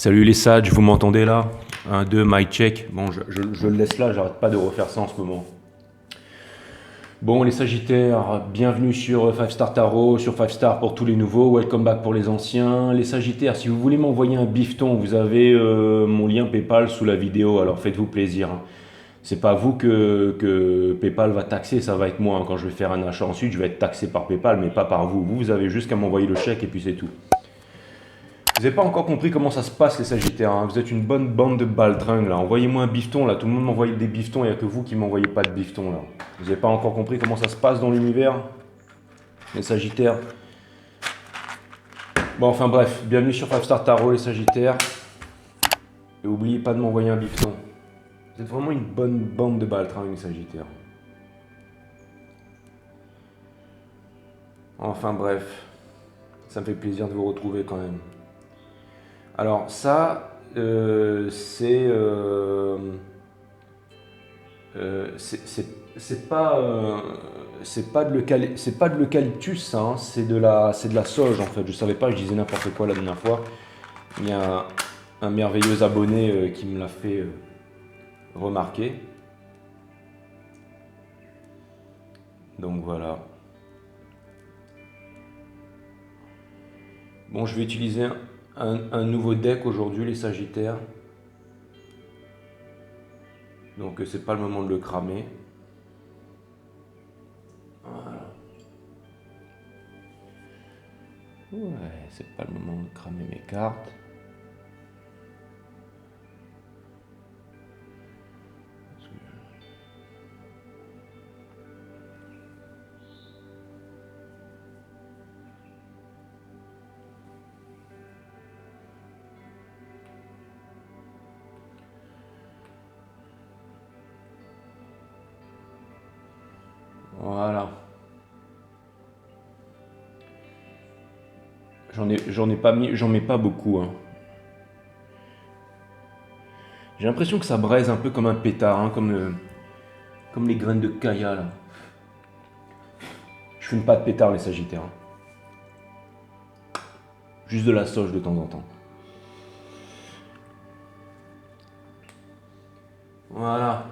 Salut les sages, vous m'entendez là? 1, 2, mic check. Bon, je le laisse là, j'arrête pas de refaire ça en ce moment. Bon, les Sagittaires, bienvenue sur 5 Star Tarot, sur 5 Star pour tous les nouveaux, welcome back pour les anciens. Les Sagittaires, si vous voulez m'envoyer un bifton, vous avez mon lien PayPal sous la vidéo, alors faites-vous plaisir. C'est pas vous que PayPal va taxer, ça va être moi. Quand je vais faire un achat ensuite, je vais être taxé par PayPal, mais pas par vous. Vous avez juste qu'à m'envoyer le chèque et puis c'est tout. Vous n'avez pas encore compris comment ça se passe les Sagittaires, hein. Vous êtes une bonne bande de baltringues là. Envoyez-moi un bifton là, tout le monde m'envoie des biftons, il n'y a que vous qui m'envoyez pas de bifton là. Vous n'avez pas encore compris comment ça se passe dans l'univers, les Sagittaires. Bon enfin bref, bienvenue sur 5 Star Tarot les Sagittaires. Et n'oubliez pas de m'envoyer un bifton. Vous êtes vraiment une bonne bande de baltringues les Sagittaires. Enfin bref, ça me fait plaisir de vous retrouver quand même. Alors ça, c'est pas de l'eucalyptus, ça, hein, c'est de la sauge en fait. Je savais pas, je disais n'importe quoi la dernière fois. Il y a un merveilleux abonné qui me l'a fait remarquer. Donc voilà. Bon, je vais utiliser un nouveau deck aujourd'hui, les Sagittaires. Donc c'est pas le moment de le cramer. Voilà. Ouais, c'est pas le moment de cramer mes cartes. Voilà. J'en mets pas beaucoup, hein. J'ai l'impression que ça braise un peu comme un pétard, hein, comme les graines de kaya là. Je fume pas de pétard les Sagittaires, hein. Juste de la sauge de temps en temps. Voilà.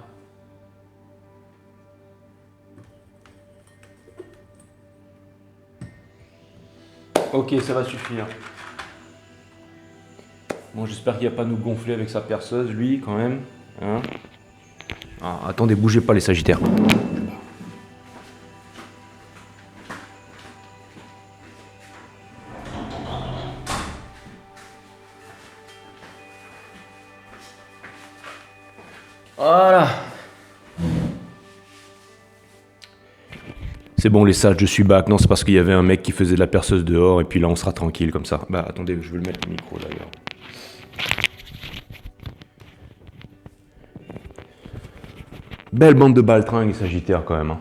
Ok, ça va suffire. Bon, j'espère qu'il va pas nous gonfler avec sa perceuse, lui, quand même. Hein, ah, attendez, bougez pas les Sagittaires. Voilà. C'est bon les sages, je suis back. Non, c'est parce qu'il y avait un mec qui faisait de la perceuse dehors et puis là on sera tranquille comme ça. Bah attendez, je vais le mettre le micro d'ailleurs. Belle bande de baltringues les Sagittaires quand même, hein.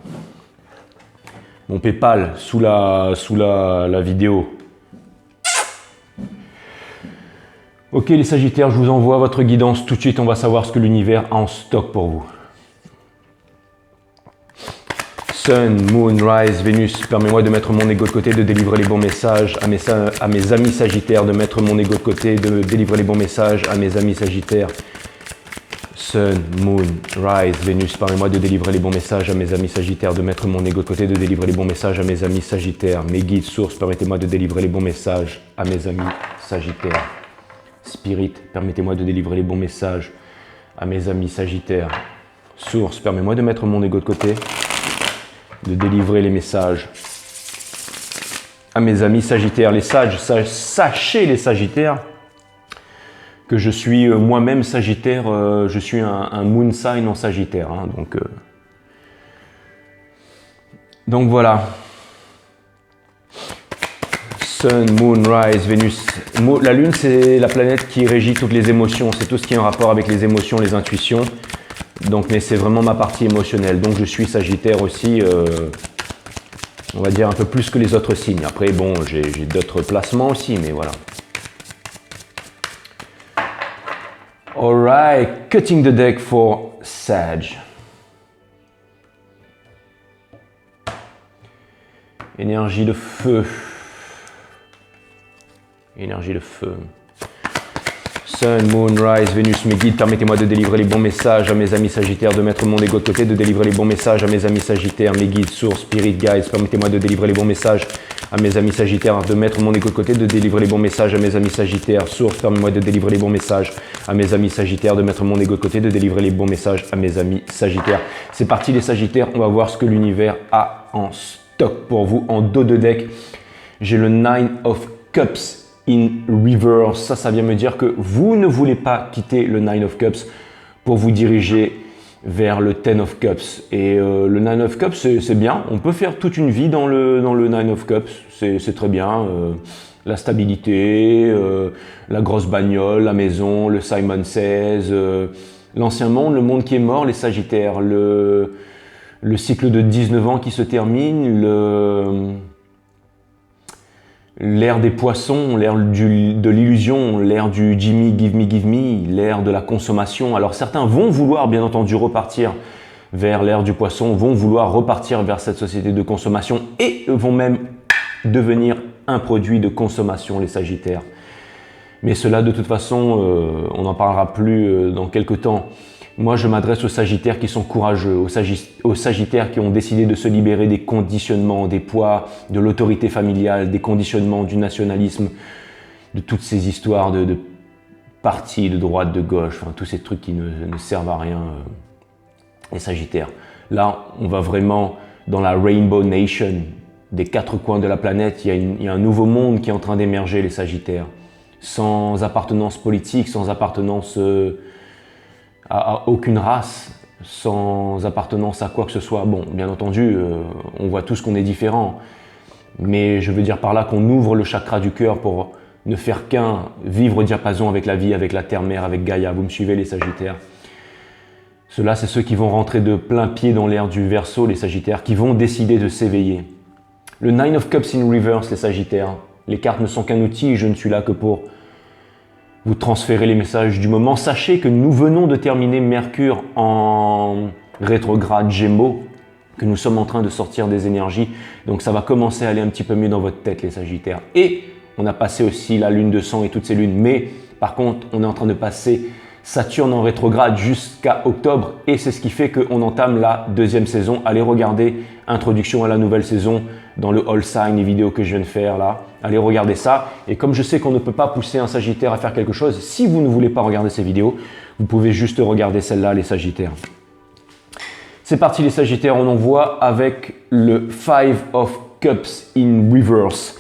Mon PayPal sous la vidéo. Ok les Sagittaires, je vous envoie votre guidance tout de suite, on va savoir ce que l'univers a en stock pour vous. Sun, Moon, Rise, Vénus, permets-moi de mettre mon ego de côté, de délivrer les bons messages à mes amis Sagittaires, de mettre mon ego de côté, de délivrer les bons messages à mes amis Sagittaires. Sun, Moon, Rise, Vénus, permets-moi de délivrer les bons messages à mes amis Sagittaires, de mettre mon ego de côté, de délivrer les bons messages à mes amis Sagittaires. Mes guides, sources, permettez-moi de délivrer les bons messages à mes amis Sagittaires. Spirit, permettez-moi de délivrer les bons messages à mes amis Sagittaires. Source, permets-moi de mettre mon ego de côté, de délivrer les messages à mes amis Sagittaires. Les sages, sachez les Sagittaires que je suis moi-même Sagittaire, je suis un moon sign en Sagittaire, hein, donc voilà. Sun, Moon, Rise, Vénus. La Lune, c'est la planète qui régit toutes les émotions. C'est tout ce qui est en rapport avec les émotions, les intuitions. Donc, mais c'est vraiment ma partie émotionnelle. Donc, je suis Sagittaire aussi, on va dire un peu plus que les autres signes. Après, bon, j'ai d'autres placements aussi, mais voilà. Alright, cutting the deck for Sag. Énergie de feu. Énergie de feu. Sun, Moon, Rise, Vénus, mes guides, permettez-moi de délivrer les bons messages à mes amis Sagittaires, de mettre mon ego de côté, de délivrer les bons messages à mes amis Sagittaires, mes guides, sources, spirit guides, permettez-moi de délivrer les bons messages à mes amis Sagittaires, de mettre mon ego de côté, de délivrer les bons messages à mes amis Sagittaires, sources, permettez-moi de délivrer les bons messages à mes amis Sagittaires, de mettre mon ego de côté, de délivrer les bons messages à mes amis Sagittaires. C'est parti les Sagittaires, on va voir ce que l'univers a en stock pour vous. En dos de deck, j'ai le Nine of Cups in reverse. Ça vient me dire que vous ne voulez pas quitter le Nine of Cups pour vous diriger vers le Ten of Cups. Et le Nine of Cups, c'est bien. On peut faire toute une vie dans le Nine of Cups. C'est très bien. La stabilité, la grosse bagnole, la maison, le Simon Says, l'ancien monde, le monde qui est mort, les Sagittaires, le cycle de 19 ans qui se termine, l'ère des poissons, l'ère de l'illusion, l'ère du Jimmy, give me, l'ère de la consommation. Alors certains vont vouloir bien entendu repartir vers l'ère du poisson, vont vouloir repartir vers cette société de consommation et vont même devenir un produit de consommation, les Sagittaires. Mais cela de toute façon, on n'en parlera plus dans quelques temps. Moi, je m'adresse aux Sagittaires qui sont courageux, aux Sagittaires qui ont décidé de se libérer des conditionnements, des poids, de l'autorité familiale, des conditionnements du nationalisme, de toutes ces histoires de partis, de droite, de gauche, enfin, tous ces trucs qui ne servent à rien, les Sagittaires. Là, on va vraiment dans la Rainbow Nation, des quatre coins de la planète. Il y a un nouveau monde qui est en train d'émerger, les Sagittaires, sans appartenance politique, sans appartenance à aucune race, sans appartenance à quoi que ce soit. Bon, bien entendu, on voit tous qu'on est différents, mais je veux dire par là qu'on ouvre le chakra du cœur pour ne faire qu'un, vivre au diapason avec la vie, avec la terre-mère, avec Gaïa. Vous me suivez les Sagittaires? Ceux-là, c'est ceux qui vont rentrer de plein pied dans l'ère du Verseau, les Sagittaires, qui vont décider de s'éveiller. Le Nine of Cups in reverse, les Sagittaires. Les cartes ne sont qu'un outil, je ne suis là que pour vous transférez les messages du moment. Sachez que nous venons de terminer Mercure en rétrograde Gémeaux, que nous sommes en train de sortir des énergies. Donc ça va commencer à aller un petit peu mieux dans votre tête, les Sagittaires. Et on a passé aussi la lune de sang et toutes ces lunes. Mais par contre, on est en train de passer Saturne en rétrograde jusqu'à octobre. Et c'est ce qui fait qu'on entame la deuxième saison. Allez regarder Introduction à la nouvelle saison dans le All Sign, les vidéos que je viens de faire là. Allez regarder ça. Et comme je sais qu'on ne peut pas pousser un Sagittaire à faire quelque chose, si vous ne voulez pas regarder ces vidéos, vous pouvez juste regarder celle-là, les Sagittaires. C'est parti les Sagittaires, on envoie avec le Five of Cups in reverse.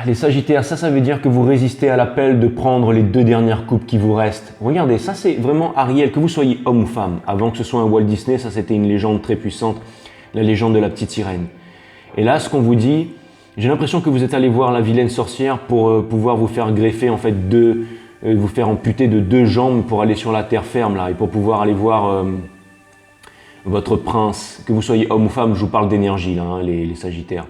Les Sagittaires, ça veut dire que vous résistez à l'appel de prendre les 2 dernières coupes qui vous restent. Regardez, ça c'est vraiment Ariel, que vous soyez homme ou femme. Avant que ce soit un Walt Disney, ça c'était une légende très puissante, la légende de la petite sirène. Et là, ce qu'on vous dit, j'ai l'impression que vous êtes allé voir la vilaine sorcière pour pouvoir vous faire greffer, en fait, vous faire amputer de 2 jambes pour aller sur la terre ferme, là, et pour pouvoir aller voir votre prince. Que vous soyez homme ou femme, je vous parle d'énergie, là, hein, les Sagittaires.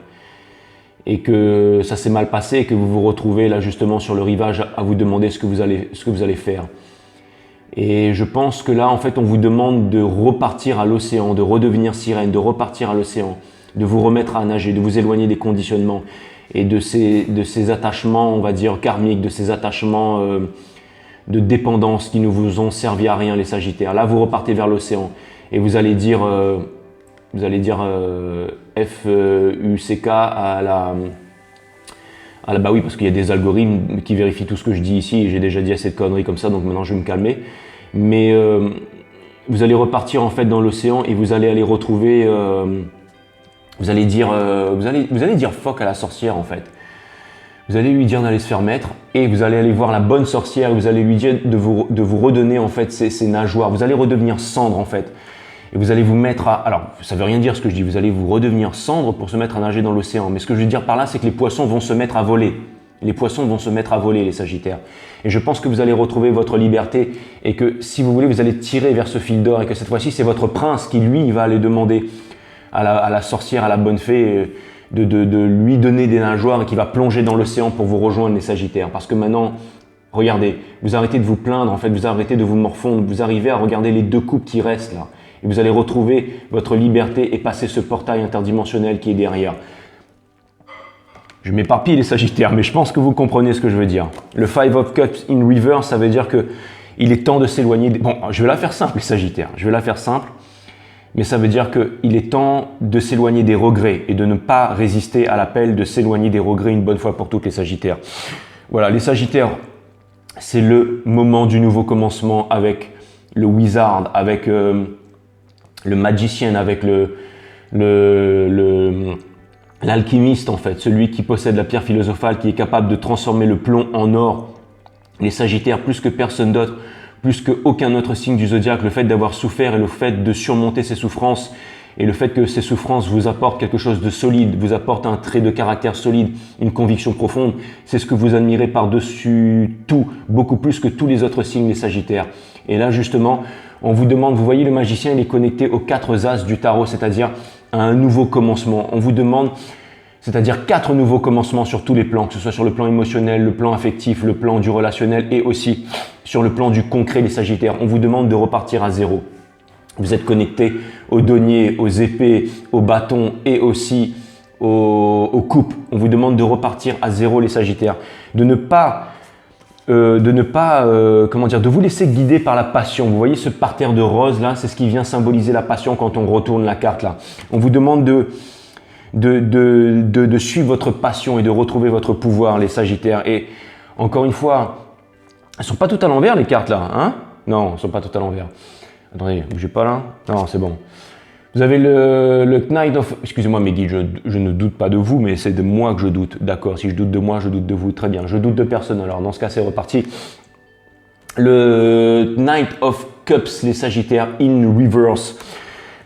Et que ça s'est mal passé et que vous vous retrouvez là justement sur le rivage à vous demander ce que vous allez faire. Et je pense que là, en fait, on vous demande de repartir à l'océan, de redevenir sirène, de repartir à l'océan, de vous remettre à nager, de vous éloigner des conditionnements et de ces attachements, on va dire, karmiques, de ces attachements de dépendance qui ne vous ont servi à rien, les Sagittaires. Là, vous repartez vers l'océan et vous allez dire F-U-C-K bah oui, parce qu'il y a des algorithmes qui vérifient tout ce que je dis ici et j'ai déjà dit assez de conneries comme ça, donc maintenant je vais me calmer. Mais vous allez repartir en fait dans l'océan et vous allez aller retrouver, vous allez dire fuck à la sorcière en fait. Vous allez lui dire d'aller se faire mettre et vous allez aller voir la bonne sorcière et vous allez lui dire de vous redonner en fait ses nageoires. Vous allez redevenir cendre en fait. Et vous allez vous mettre à... Alors, ça veut rien dire ce que je dis, vous allez vous redevenir cendre pour se mettre à nager dans l'océan. Mais ce que je veux dire par là, c'est que les poissons vont se mettre à voler. Les poissons vont se mettre à voler, les Sagittaires. Et je pense que vous allez retrouver votre liberté et que si vous voulez, vous allez tirer vers ce fil d'or et que cette fois-ci, c'est votre prince qui, lui, va aller demander à la sorcière, à la bonne fée, de lui donner des nageoires et qui va plonger dans l'océan pour vous rejoindre, les Sagittaires. Parce que maintenant, regardez, vous arrêtez de vous plaindre, en fait, vous arrêtez de vous morfondre, vous arrivez à regarder les 2 coupes qui restent là. Et vous allez retrouver votre liberté et passer ce portail interdimensionnel qui est derrière. Je m'éparpille les Sagittaires, mais je pense que vous comprenez ce que je veux dire. Le Five of Cups in reverse, ça veut dire que il est temps de s'éloigner. Bon, je vais la faire simple, les Sagittaires. Je vais la faire simple, mais ça veut dire qu'il est temps de s'éloigner des regrets et de ne pas résister à l'appel de s'éloigner des regrets une bonne fois pour toutes, les Sagittaires. Voilà, les Sagittaires, c'est le moment du nouveau commencement avec le Wizard, avec le Magicien, avec l'alchimiste en fait, celui qui possède la pierre philosophale, qui est capable de transformer le plomb en or. Les Sagittaires, plus que personne d'autre, plus qu'aucun autre signe du zodiaque, le fait d'avoir souffert et le fait de surmonter ses souffrances et le fait que ces souffrances vous apportent quelque chose de solide, vous apportent un trait de caractère solide, une conviction profonde, c'est ce que vous admirez par-dessus tout, beaucoup plus que tous les autres signes, les Sagittaires. Et là justement, on vous demande, vous voyez le Magicien, il est connecté aux 4 as du tarot, c'est-à-dire à un nouveau commencement. On vous demande, c'est-à-dire 4 nouveaux commencements sur tous les plans, que ce soit sur le plan émotionnel, le plan affectif, le plan du relationnel et aussi sur le plan du concret, les Sagittaires. On vous demande de repartir à zéro. Vous êtes connecté aux deniers, aux épées, aux bâtons et aussi aux coupes. On vous demande de repartir à zéro, les Sagittaires. De vous laisser guider par la passion. Vous voyez ce parterre de roses là, c'est ce qui vient symboliser la passion quand on retourne la carte là. On vous demande de suivre votre passion et de retrouver votre pouvoir, les Sagittaires. Et encore une fois, elles sont pas toutes à l'envers les cartes là, hein? Non, elles sont pas toutes à l'envers. Attendez, bougez pas là. Non, c'est bon. Vous avez le Knight of... Excusez-moi mes guides, je ne doute pas de vous, mais c'est de moi que je doute. D'accord, si je doute de moi, je doute de vous. Très bien, je doute de personne. Alors dans ce cas, c'est reparti. Le Knight of Cups, les Sagittaires, in reverse.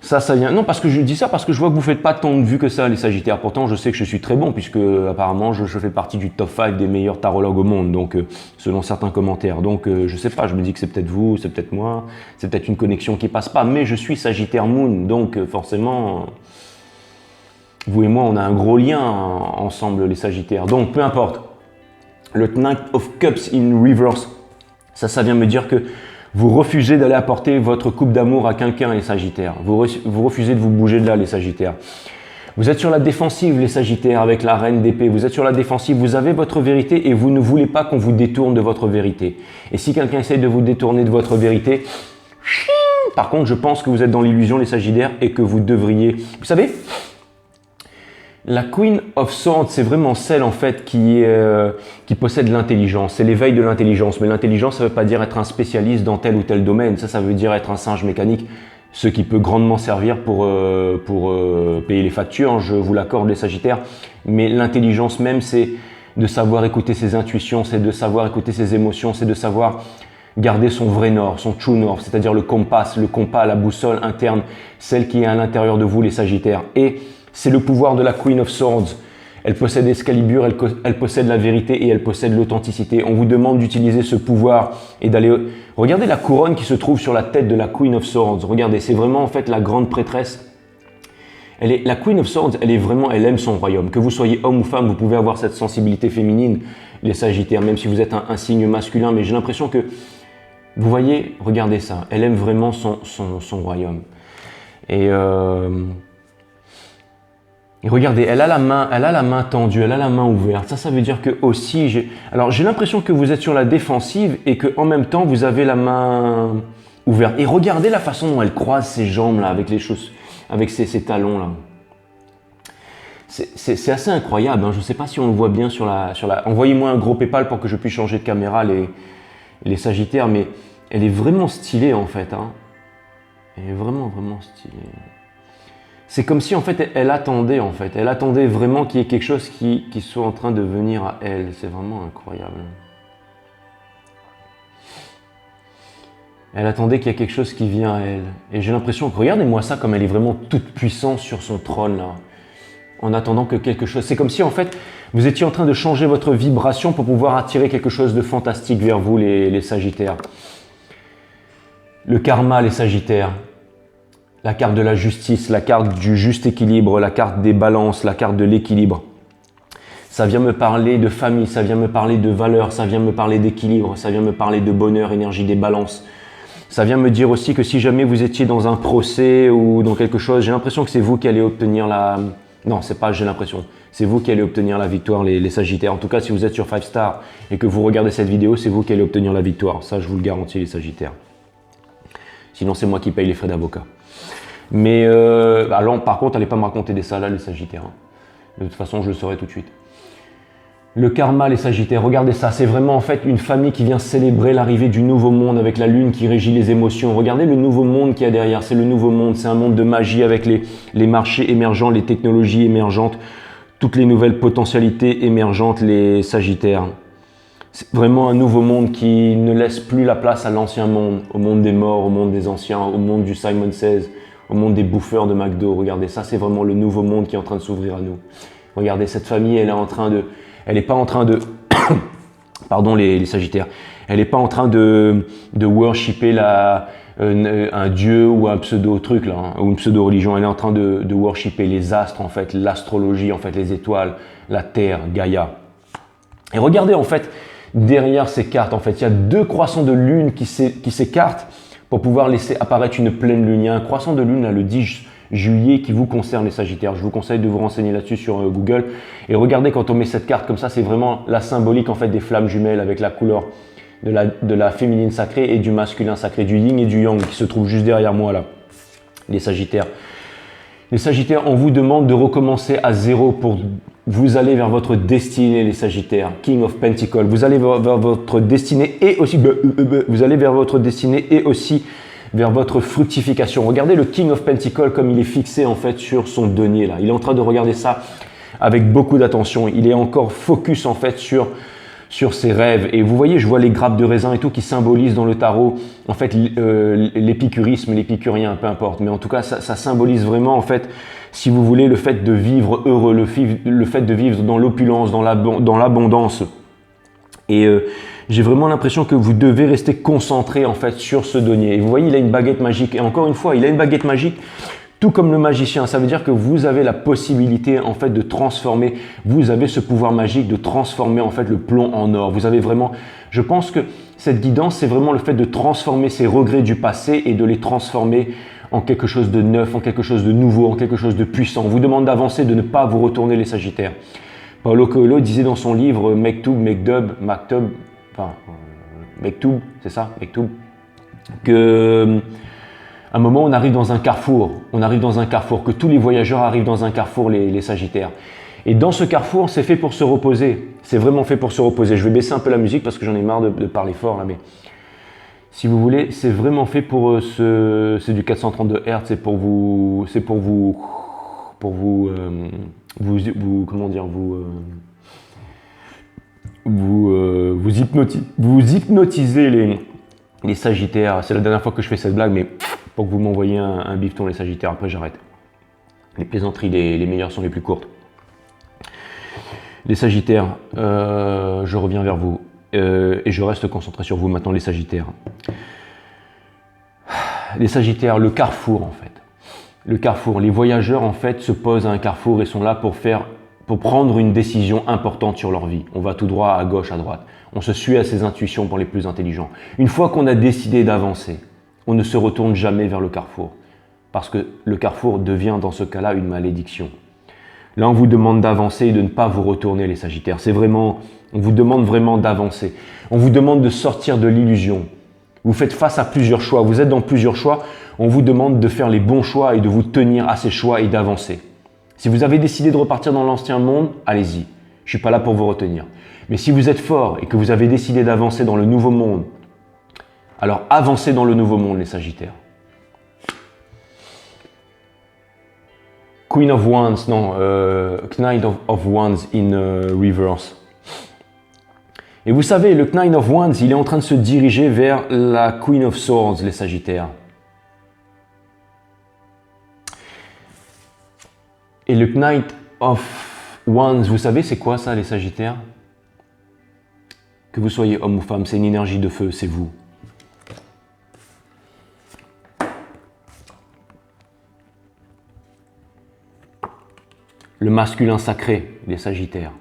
Ça vient... Non, parce que je dis ça parce que je vois que vous faites pas tant de vues que ça, les Sagittaires. Pourtant, je sais que je suis très bon, puisque apparemment, je fais partie du top 5 des meilleurs tarologues au monde, donc selon certains commentaires. Donc, je sais pas, je me dis que c'est peut-être vous, c'est peut-être moi, c'est peut-être une connexion qui passe pas, mais je suis Sagittaire Moon, donc forcément, vous et moi, on a un gros lien ensemble, les Sagittaires. Donc, peu importe. Le Knight of Cups in reverse, ça vient me dire que vous refusez d'aller apporter votre coupe d'amour à quelqu'un, les Sagittaires. Vous refusez de vous bouger de là, les Sagittaires. Vous êtes sur la défensive, les Sagittaires, avec la reine d'épée. Vous êtes sur la défensive, vous avez votre vérité et vous ne voulez pas qu'on vous détourne de votre vérité. Et si quelqu'un essaie de vous détourner de votre vérité, par contre, je pense que vous êtes dans l'illusion, les Sagittaires, et que vous devriez... Vous savez, la Queen of Swords, c'est vraiment celle en fait qui possède l'intelligence. C'est l'éveil de l'intelligence. Mais l'intelligence, ça ne veut pas dire être un spécialiste dans tel ou tel domaine. Ça veut dire être un singe mécanique, ce qui peut grandement servir pour payer les factures. Je vous l'accorde, les Sagittaires. Mais l'intelligence même, c'est de savoir écouter ses intuitions, c'est de savoir écouter ses émotions, c'est de savoir garder son vrai nord, son true north, c'est-à-dire le compas, la boussole interne, celle qui est à l'intérieur de vous, les Sagittaires. Et c'est le pouvoir de la Queen of Swords. Elle possède Excalibur, elle possède la vérité et elle possède l'authenticité. On vous demande d'utiliser ce pouvoir et d'aller... Regardez la couronne qui se trouve sur la tête de la Queen of Swords. Regardez, c'est vraiment en fait la grande prêtresse. La Queen of Swords, elle aime son royaume. Que vous soyez homme ou femme, vous pouvez avoir cette sensibilité féminine, les Sagittaires, même si vous êtes un signe masculin. Mais j'ai l'impression que, vous voyez, regardez ça, elle aime vraiment son royaume. Et regardez, elle a la main tendue, elle a la main ouverte. Ça veut dire que aussi, j'ai l'impression que vous êtes sur la défensive et que en même temps vous avez la main ouverte. Et regardez la façon dont elle croise ses jambes là, avec les choses, avec ses talons là. C'est assez incroyable. Hein. Je ne sais pas si on le voit bien sur la. Envoyez-moi un gros PayPal pour que je puisse changer de caméra les Sagittaires, mais elle est vraiment stylée en fait. Hein. Elle est vraiment stylée. C'est comme si en fait elle attendait vraiment qu'il y ait quelque chose qui soit en train de venir à elle. C'est vraiment incroyable. Elle attendait qu'il y ait quelque chose qui vient à elle. Et j'ai l'impression que, regardez-moi ça, comme elle est vraiment toute puissante sur son trône là. En attendant que quelque chose... C'est comme si en fait vous étiez en train de changer votre vibration pour pouvoir attirer quelque chose de fantastique vers vous, les Sagittaires. Le karma, les Sagittaires. La carte de la justice, la carte du juste équilibre, la carte des balances, la carte de l'équilibre. Ça vient me parler de famille, ça vient me parler de valeurs, ça vient me parler d'équilibre, ça vient me parler de bonheur, énergie des balances. Ça vient me dire aussi que si jamais vous étiez dans un procès ou dans quelque chose, j'ai l'impression que c'est vous qui allez obtenir la... Non, c'est pas j'ai l'impression. C'est vous qui allez obtenir la victoire, les Sagittaires. En tout cas, si vous êtes sur 5 Star et que vous regardez cette vidéo, c'est vous qui allez obtenir la victoire. Ça, je vous le garantis, les Sagittaires. Sinon, c'est moi qui paye les frais d'avocat. Mais alors, par contre, n'allez pas me raconter des salades, les Sagittaires. De toute façon, je le saurai tout de suite. Le karma, les Sagittaires, regardez ça. C'est vraiment en fait une famille qui vient célébrer l'arrivée du nouveau monde avec la lune qui régit les émotions. Regardez le nouveau monde qu'il y a derrière. C'est le nouveau monde. C'est un monde de magie avec les marchés émergents, les technologies émergentes, toutes les nouvelles potentialités émergentes, les Sagittaires. C'est vraiment un nouveau monde qui ne laisse plus la place à l'ancien monde, au monde des morts, au monde des anciens, au monde du Simon Says, au monde des bouffeurs de McDo. Regardez, ça c'est vraiment le nouveau monde qui est en train de s'ouvrir à nous. Regardez, cette famille, elle n'est pas en train de, pardon les Sagittaires, elle n'est pas en train de worshipper un dieu ou un pseudo truc là, hein, ou une pseudo religion. Elle est en train de worshipper les astres en fait, l'astrologie en fait, les étoiles, la terre, Gaïa. Et regardez en fait. Derrière ces cartes, en fait, il y a 2 croissants de lune qui s'écartent pour pouvoir laisser apparaître une pleine lune. Il y a un croissant de lune là, le 10 juillet qui vous concerne, les Sagittaires. Je vous conseille de vous renseigner là-dessus sur Google. Et regardez, quand on met cette carte comme ça, c'est vraiment la symbolique en fait, des flammes jumelles avec la couleur de la féminine sacrée et du masculin sacré, du yin et du yang qui se trouvent juste derrière moi là, les Sagittaires. Les Sagittaires, on vous demande de recommencer à zéro pour vous aller vers votre destinée, les Sagittaires. King of Pentacles. Vous allez vers votre destinée et aussi vous allez vers votre destinée et aussi vers votre fructification. Regardez le King of Pentacles comme il est fixé en fait sur son denier là. Il est en train de regarder ça avec beaucoup d'attention. Il est encore focus en fait sur ses rêves. Et vous voyez, je vois les grappes de raisin et tout qui symbolisent dans le tarot, en fait, l'épicurisme, l'épicurien, peu importe. Mais en tout cas, ça symbolise vraiment, en fait, si vous voulez, le fait de vivre heureux, le fait de vivre dans l'opulence, dans l'abondance. Et j'ai vraiment l'impression que vous devez rester concentré, en fait, sur ce denier. Et vous voyez, il a une baguette magique. Et encore une fois, il a une baguette magique. Tout comme le magicien, ça veut dire que vous avez la possibilité en fait de transformer, vous avez ce pouvoir magique de transformer en fait le plomb en or. Vous avez vraiment, je pense que cette guidance, c'est vraiment le fait de transformer ces regrets du passé et de les transformer en quelque chose de neuf, en quelque chose de nouveau, en quelque chose de puissant. On vous demande d'avancer, de ne pas vous retourner les Sagittaires. Paulo Coelho disait dans son livre Mektoub, c'est ça, Mektoub, que à un moment, on arrive dans un carrefour, que tous les voyageurs arrivent dans un carrefour, les Sagittaires. Et dans ce carrefour, c'est fait pour se reposer. C'est vraiment fait pour se reposer. Je vais baisser un peu la musique parce que j'en ai marre de parler fort là, mais si vous voulez, c'est vraiment fait pour c'est du 432 Hz, c'est pour vous hypnotiser les Sagittaires. C'est la dernière fois que je fais cette blague, mais pour que vous m'envoyiez un bifton, les Sagittaires, après j'arrête. Les plaisanteries, les meilleures sont les plus courtes. Les Sagittaires, je reviens vers vous et je reste concentré sur vous maintenant, les Sagittaires. Les Sagittaires, le carrefour en fait. Le carrefour, les voyageurs en fait se posent à un carrefour et sont là pour prendre une décision importante sur leur vie. On va tout droit, à gauche, à droite. On se suit à ses intuitions pour les plus intelligents. Une fois qu'on a décidé d'avancer, on ne se retourne jamais vers le carrefour. Parce que le carrefour devient dans ce cas-là une malédiction. Là, on vous demande d'avancer et de ne pas vous retourner, les Sagittaires. On vous demande vraiment d'avancer. On vous demande de sortir de l'illusion. Vous faites face à plusieurs choix. Vous êtes dans plusieurs choix. On vous demande de faire les bons choix et de vous tenir à ces choix et d'avancer. Si vous avez décidé de repartir dans l'ancien monde, allez-y. Je ne suis pas là pour vous retenir. Mais si vous êtes fort et que vous avez décidé d'avancer dans le nouveau monde, alors avancez dans le nouveau monde, les Sagittaires. Queen of Wands, non, Knight of Wands in reverse. Et vous savez, le Knight of Wands, il est en train de se diriger vers la Queen of Swords, les Sagittaires. Et le Knight of Wands, vous savez, c'est quoi ça, les Sagittaires? Que vous soyez homme ou femme, c'est une énergie de feu, c'est vous. Le masculin sacré, les Sagittaires.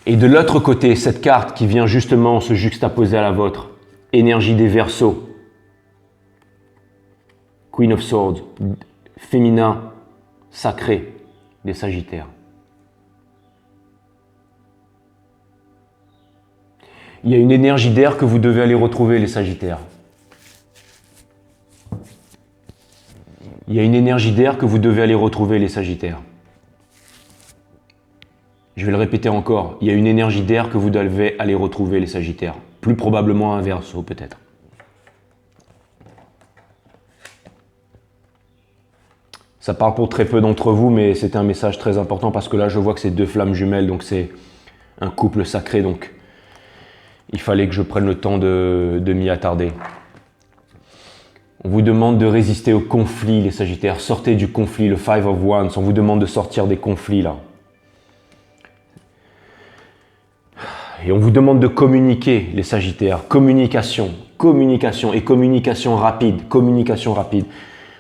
Et de l'autre côté, cette carte qui vient justement se juxtaposer à la vôtre, énergie des Verseaux. Queen of Swords, féminin, sacré des Sagittaires. Il y a une énergie d'air que vous devez aller retrouver, les Sagittaires. Il y a une énergie d'air que vous devez aller retrouver, les Sagittaires. Je vais le répéter encore. Il y a une énergie d'air que vous devez aller retrouver, les Sagittaires. Plus probablement un Verseau, peut-être. Ça parle pour très peu d'entre vous, mais c'est un message très important parce que là, je vois que c'est deux flammes jumelles, donc c'est un couple sacré, donc il fallait que je prenne le temps de m'y attarder. On vous demande de résister au conflit, les Sagittaires. Sortez du conflit, le Five of Wands. On vous demande de sortir des conflits, là. Et on vous demande de communiquer, les Sagittaires. Communication, communication et communication rapide. Communication rapide.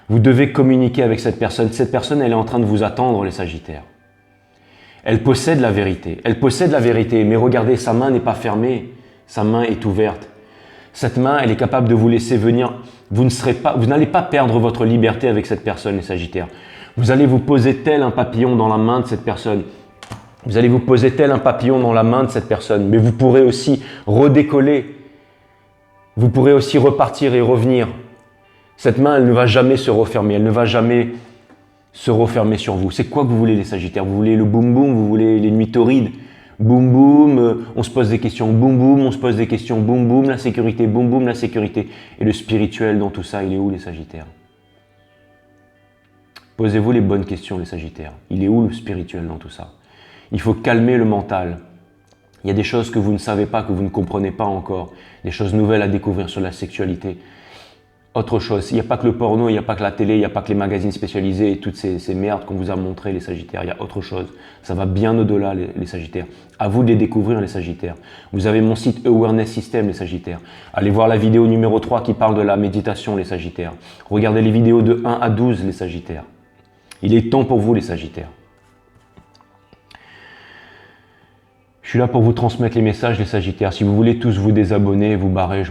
Vous devez communiquer avec cette personne. Cette personne, elle est en train de vous attendre, les Sagittaires. Elle possède la vérité. Elle possède la vérité. Mais regardez, sa main n'est pas fermée. Sa main est ouverte. Cette main, elle est capable de vous laisser venir. Vous n'allez pas perdre votre liberté avec cette personne, les Sagittaires. Vous allez vous poser tel un papillon dans la main de cette personne. Vous allez vous poser tel un papillon dans la main de cette personne. Mais vous pourrez aussi redécoller. Vous pourrez aussi repartir et revenir. Cette main, elle ne va jamais se refermer. Elle ne va jamais se refermer sur vous. C'est quoi que vous voulez, les Sagittaires? Vous voulez le boum boum? Vous voulez les nuits torrides? Boum boum, on se pose des questions, boum boum, on se pose des questions, boum boum, la sécurité, boum boum, la sécurité. Et le spirituel dans tout ça, il est où, les Sagittaires? Posez-vous les bonnes questions, les Sagittaires. Il est où le spirituel dans tout ça? Il faut calmer le mental. Il y a des choses que vous ne savez pas, que vous ne comprenez pas encore. Des choses nouvelles à découvrir sur la sexualité. Autre chose, il n'y a pas que le porno, il n'y a pas que la télé, il n'y a pas que les magazines spécialisés et toutes ces merdes qu'on vous a montrées, les Sagittaires. Il y a autre chose. Ça va bien au-delà, les Sagittaires. À vous de les découvrir, les Sagittaires. Vous avez mon site Awareness System, les Sagittaires. Allez voir la vidéo numéro 3 qui parle de la méditation, les Sagittaires. Regardez les vidéos de 1 à 12, les Sagittaires. Il est temps pour vous, les Sagittaires. Je suis là pour vous transmettre les messages, les Sagittaires. Si vous voulez tous vous désabonner, vous barrer,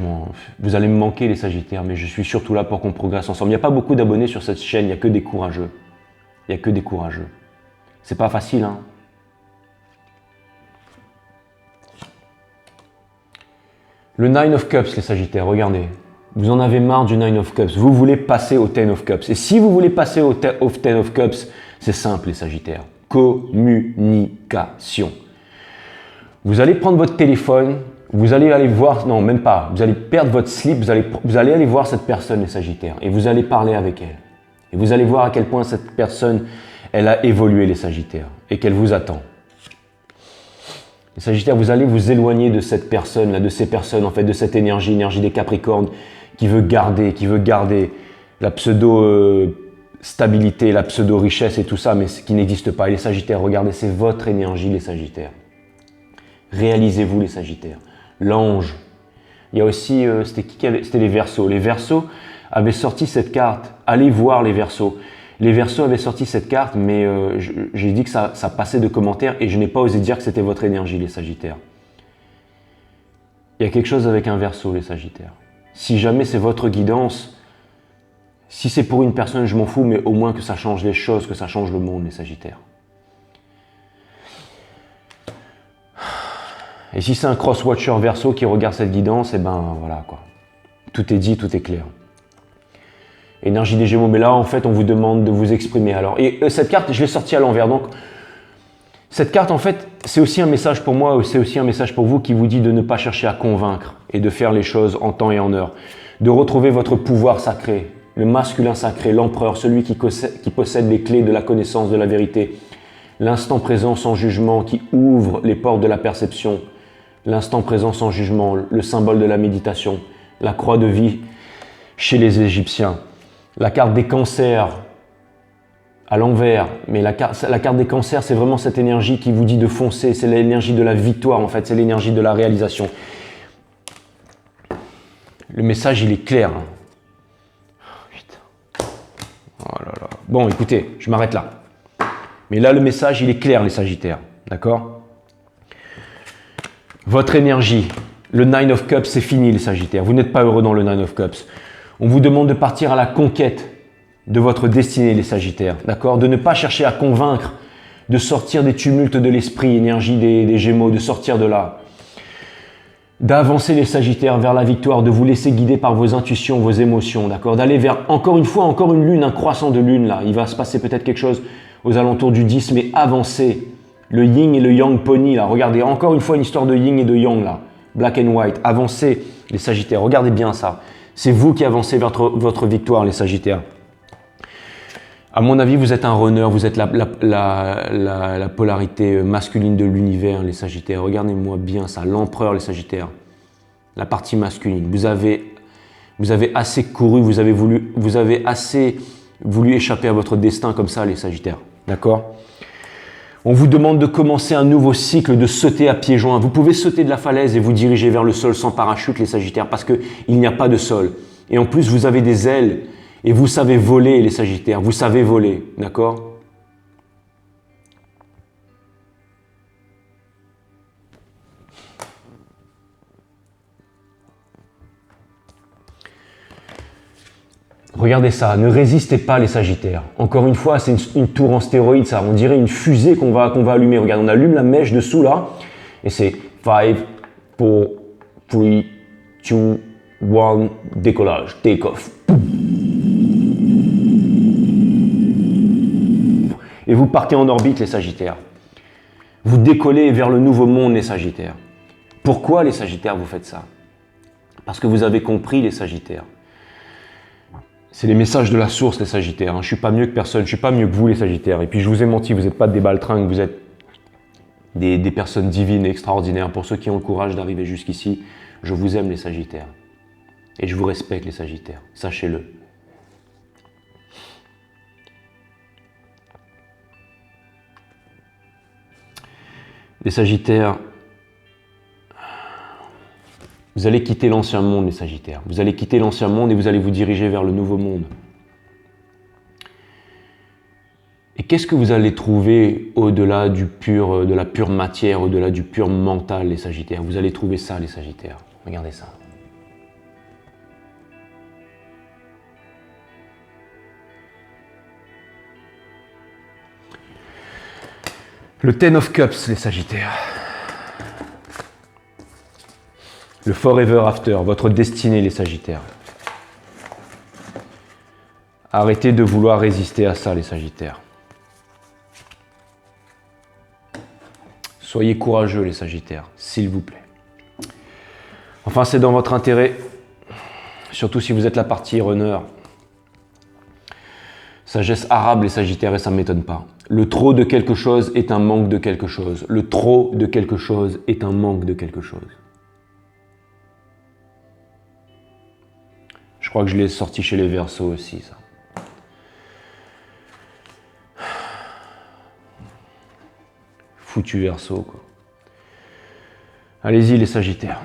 vous allez me manquer, les Sagittaires, mais je suis surtout là pour qu'on progresse ensemble. Il n'y a pas beaucoup d'abonnés sur cette chaîne, il n'y a que des courageux. Il n'y a que des courageux. C'est pas facile, hein. Le Nine of Cups, les Sagittaires, regardez. Vous en avez marre du Nine of Cups. Vous voulez passer au Ten of Cups. Et si vous voulez passer au Ten of Cups, c'est simple, les Sagittaires. Communication. Vous allez prendre votre téléphone, vous allez aller voir, non même pas, vous allez perdre votre slip, vous allez aller voir cette personne, les Sagittaires, et vous allez parler avec elle. Et vous allez voir à quel point cette personne, elle a évolué, les Sagittaires, et qu'elle vous attend. Les Sagittaires, vous allez vous éloigner de cette personne, là, de ces personnes, en fait, de cette énergie des Capricornes, qui veut garder la pseudo-stabilité, la pseudo-richesse et tout ça, mais qui n'existe pas. Et les Sagittaires, regardez, c'est votre énergie, les Sagittaires. Réalisez-vous, les Sagittaires. L'ange. Il y a aussi, c'était les Verseaux. Les Verseaux avaient sorti cette carte. Allez voir les Verseaux. Les Verseaux avaient sorti cette carte, mais j'ai dit que ça passait de commentaires et je n'ai pas osé dire que c'était votre énergie, les Sagittaires. Il y a quelque chose avec un Verseau, les Sagittaires. Si jamais c'est votre guidance, si c'est pour une personne, je m'en fous, mais au moins que ça change les choses, que ça change le monde, les Sagittaires. Et si c'est un cross-watcher Verseau qui regarde cette guidance, et ben voilà quoi. Tout est dit, tout est clair. Énergie des Gémeaux, mais là en fait on vous demande de vous exprimer. Alors, et cette carte, je l'ai sortie à l'envers. Donc cette carte en fait, c'est aussi un message pour moi, c'est aussi un message pour vous qui vous dit de ne pas chercher à convaincre et de faire les choses en temps et en heure. De retrouver votre pouvoir sacré, le masculin sacré, l'empereur, celui qui possède les clés de la connaissance de la vérité. L'instant présent sans jugement qui ouvre les portes de la perception. L'instant présent sans jugement, le symbole de la méditation, la croix de vie chez les Égyptiens, la carte des cancers à l'envers, mais la carte des cancers, c'est vraiment cette énergie qui vous dit de foncer, c'est l'énergie de la victoire en fait, c'est l'énergie de la réalisation. Le message, il est clair. Hein. Oh là là. Bon, écoutez, je m'arrête là. Mais là, le message, il est clair, les Sagittaires, d'accord ? Votre énergie, le Nine of Cups, c'est fini les Sagittaires. Vous n'êtes pas heureux dans le Nine of Cups. On vous demande de partir à la conquête de votre destinée, les Sagittaires, d'accord? De ne pas chercher à convaincre, de sortir des tumultes de l'esprit, énergie des Gémeaux, de sortir de là. D'avancer les Sagittaires vers la victoire, de vous laisser guider par vos intuitions, vos émotions, d'accord? D'aller vers, encore une fois, encore une lune, un croissant de lune, là. Il va se passer peut-être quelque chose aux alentours du 10, mais avancez. Le yin et le yang pony, là. Regardez, encore une fois, une histoire de yin et de yang, là. Black and white. Avancez, les Sagittaires. Regardez bien ça. C'est vous qui avancez vers votre victoire, les Sagittaires. À mon avis, vous êtes un runner, vous êtes la polarité masculine de l'univers, les Sagittaires. Regardez-moi bien ça, l'empereur, les Sagittaires. La partie masculine. Vous avez assez couru, vous avez assez voulu échapper à votre destin comme ça, les Sagittaires. D'accord? On vous demande de commencer un nouveau cycle, de sauter à pieds joints. Vous pouvez sauter de la falaise et vous diriger vers le sol sans parachute, les Sagittaires, parce qu'il n'y a pas de sol. Et en plus, vous avez des ailes. Et vous savez voler, les Sagittaires, vous savez voler, d'accord? Regardez ça, ne résistez pas les Sagittaires. Encore une fois, c'est une tour en stéroïde, ça. On dirait une fusée qu'on va allumer. Regarde, on allume la mèche dessous là, et c'est 5, 4, 3, 2, 1, décollage, take off. Et vous partez en orbite, les Sagittaires. Vous décollez vers le nouveau monde, les Sagittaires. Pourquoi, les Sagittaires, vous faites ça? Parce que vous avez compris, les Sagittaires. C'est les messages de la source, les Sagittaires. Je ne suis pas mieux que personne, je ne suis pas mieux que vous, les Sagittaires. Et puis, je vous ai menti, vous n'êtes pas des baltringues, vous êtes des personnes divines et extraordinaires. Pour ceux qui ont le courage d'arriver jusqu'ici, je vous aime, les Sagittaires. Et je vous respecte, les Sagittaires. Sachez-le. Les Sagittaires, vous allez quitter l'ancien monde, les Sagittaires. Vous allez quitter l'ancien monde et vous allez vous diriger vers le nouveau monde. Et qu'est-ce que vous allez trouver au-delà de la pure matière, au-delà du pur mental, les Sagittaires? Vous allez trouver ça, les Sagittaires. Regardez ça. Le Ten of Cups, les Sagittaires. Le Forever After, votre destinée, les Sagittaires. Arrêtez de vouloir résister à ça, les Sagittaires. Soyez courageux, les Sagittaires, s'il vous plaît. Enfin, c'est dans votre intérêt, surtout si vous êtes la partie runner. Sagesse arabe, les Sagittaires, et ça ne m'étonne pas. Le trop de quelque chose est un manque de quelque chose. Le trop de quelque chose est un manque de quelque chose. Je crois que je l'ai sorti chez les Verseaux aussi, ça. Foutu Verseau, quoi. Allez-y, les Sagittaires.